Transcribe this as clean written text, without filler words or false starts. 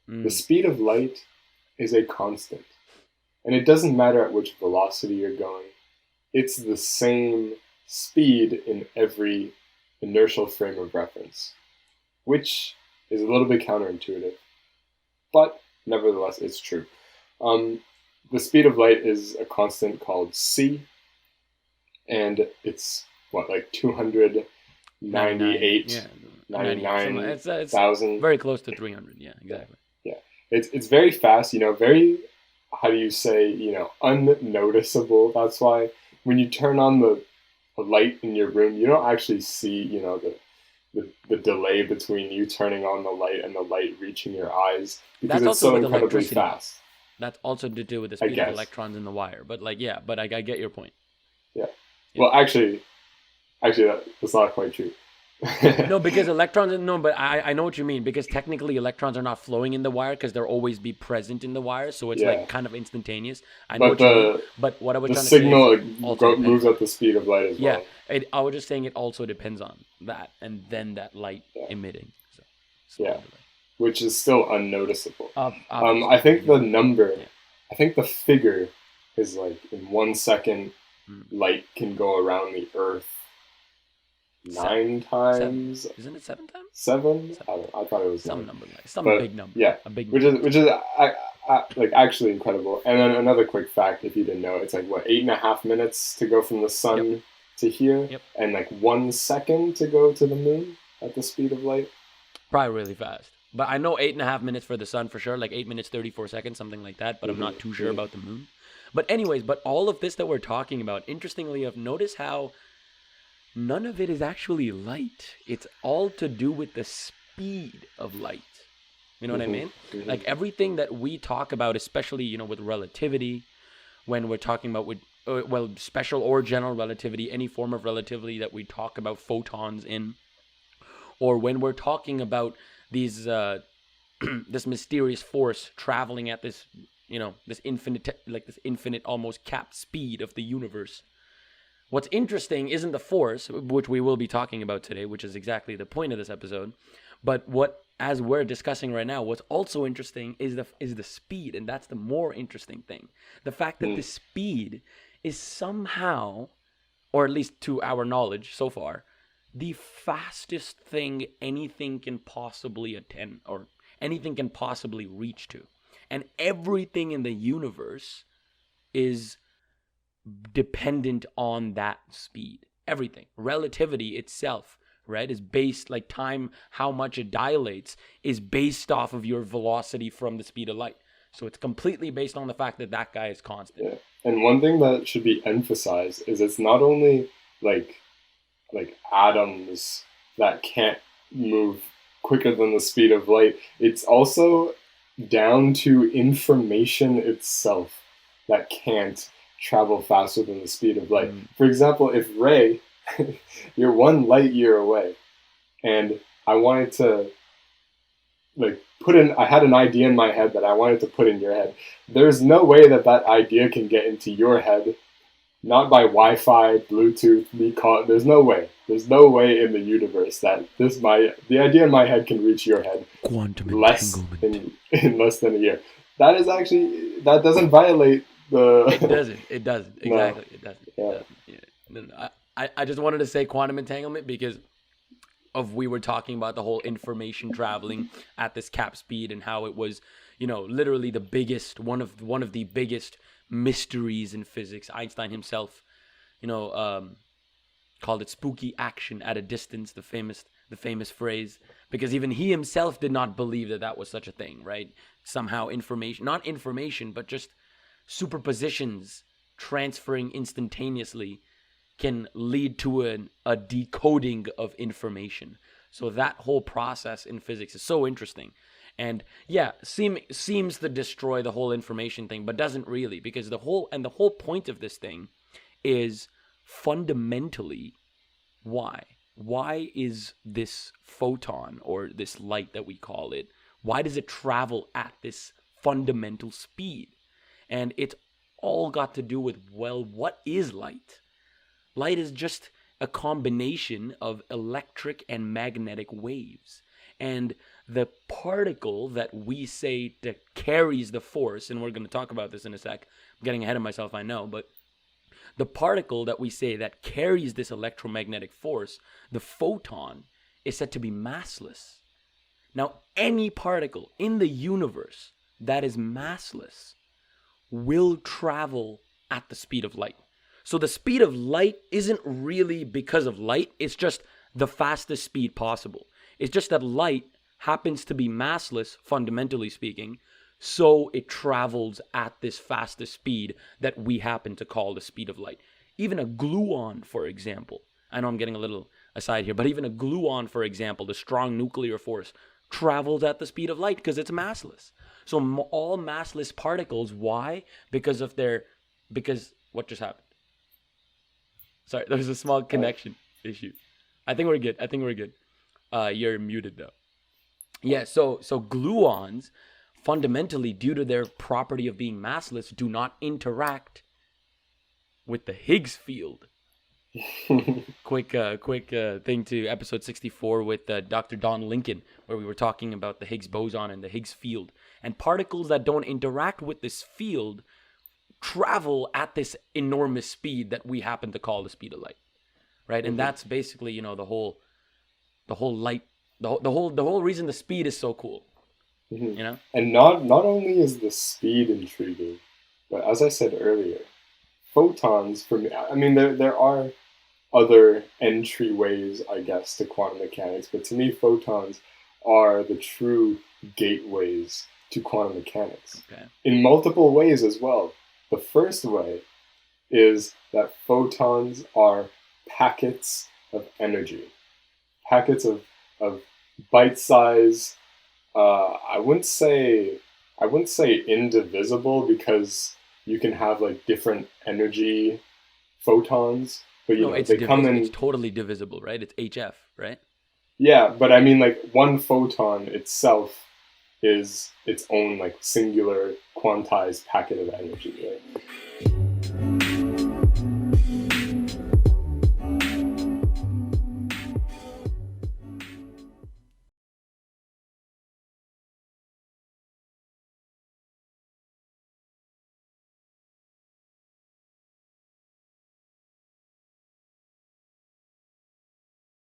The speed of light is a constant. And it doesn't matter at which velocity you're going. It's the same speed in every inertial frame of reference, which is a little bit counterintuitive, but nevertheless, it's true. Um, the speed of light is a constant called c, and it's what, like 99, 298, yeah, 98. Something it's 99,000. very close to 300. Yeah, Yeah, exactly. yeah. It's very fast. Very, how do you say, unnoticeable. That's why when you turn on the light in your room, you don't actually see, the delay between you turning on the light and the light reaching your eyes because That's it's also so with incredibly electricity. fast. That's also to do with the I speed of guess. electrons in the wire. But like, yeah, but I get your point. Yeah. Yeah. Well, actually, that's not quite true. No, because electrons. No, but I know what you mean. Because technically, electrons are not flowing in the wire because they'll always be present in the wire. So it's Yeah, like kind of instantaneous. I know but what you mean. But what I was the trying to say is signal it also depends moves on. at the speed of light as Yeah, well. I was just saying it also depends on that, and then that light Yeah, emitting. So yeah, slight delay. which is still unnoticeable. I Obviously, think the number, yeah. I think the figure is like in 1 second, Mm. light can go around the Earth Seven, nine seven. times. Isn't it 7 times? Seven? Seven. I thought it was Some nine, number like some but big number, yeah, a big which number. is which is like actually incredible. And then another quick fact, if you didn't know, it's like what, 8.5 minutes to go from the Yep. sun to here, Yep. and like 1 second to go to the moon at the speed of light. Probably really fast. But I know 8.5 minutes for the sun for sure, like 8 minutes 34 seconds, something like that. But I'm not too sure about the moon. But anyways, but all of this that we're talking about, interestingly enough, notice how none of it is actually light. It's all to do with the speed of light. You know what I Mm-hmm. mean? Mm-hmm. Like everything that we talk about, especially with relativity, when we're talking about with well, special or general relativity, any form of relativity that we talk about photons in, or when we're talking about these this mysterious force traveling at this this infinite almost capped speed of the universe. What's interesting isn't the force, which we will be talking about today, which is exactly the point of this episode, but what, as we're discussing right now, what's also interesting is the speed, and that's the more interesting thing. The fact that the speed is somehow, or at least to our knowledge so far, the fastest thing anything can possibly attend or anything can possibly reach to. And everything in the universe is dependent on that speed. Everything. Relativity itself, right, is based, like time, how much it dilates, is based off of your velocity from the speed of light. So it's completely based on the fact that that guy is constant. Yeah. And one thing that should be emphasized is it's not only like atoms that can't move quicker than the speed of light. It's also down to information itself that can't travel faster than the speed of light. Mm. For example, if Ray, you're 1 light year away, and I wanted to I had an idea in my head that I wanted to put in your head. There's no way that that idea can get into your head, not by Wi-Fi, Bluetooth, me call. There's no way. There's no way in the universe that the idea in my head can reach your head Quantum less entanglement. in less than a year. That doesn't violate It the doesn't. It doesn't. no. Exactly. It doesn't. It Yeah. doesn't. Yeah. I just wanted to say quantum entanglement because of we were talking about the whole information traveling at this cap speed and how it was, literally the biggest one of the biggest mysteries in physics. Einstein himself, you know, um, called it spooky action at a distance, the famous phrase, because even he himself did not believe that that was such a thing, right? Somehow information, not information, but just superpositions transferring instantaneously can lead to a decoding of information. So that whole process in physics is so interesting. And yeah, seems to destroy the whole information thing, but doesn't really, because the whole point of this thing is fundamentally why? Why is this photon or this light that we call it, why does it travel at this fundamental speed? And it's all got to do with, well, what is light? Light is just a combination of electric and magnetic waves. And the particle that we say that carries the force, and we're going to talk about this in a sec. I'm getting ahead of myself, I know, but the particle that we say that carries this electromagnetic force, the photon, is said to be massless. Now, any particle in the universe that is massless will travel at the speed of light. So the speed of light isn't really because of light, it's just the fastest speed possible. It's just that light happens to be massless, fundamentally speaking, so it travels at this fastest speed that we happen to call the speed of light. Even a gluon, for example, I know I'm getting a little aside here, but even a gluon, for example, the strong nuclear force, travels at the speed of light because it's massless. So all massless particles, why? Because what just happened? Sorry, there was a small connection issue. I think we're good. You're muted though. Yeah, so gluons, fundamentally, due to their property of being massless, do not interact with the Higgs field. Quick thing to episode 64 with Dr. Don Lincoln, where we were talking about the Higgs boson and the Higgs field. And particles that don't interact with this field travel at this enormous speed that we happen to call the speed of light, right? And that's basically, the whole reason the speed is so cool. And not only is the speed intriguing, but as I said earlier, photons, for me, I mean, there are other entryways, I guess, to quantum mechanics, but to me, photons are the true gateways to quantum mechanics. Okay. In multiple ways as well. The first way is that photons are packets of energy, packets of bite-size. I wouldn't say indivisible, because you can have like different energy photons, but it's totally divisible, right? It's HF, right? Yeah, but I mean, like, one photon itself is its own like singular quantized packet of energy, right?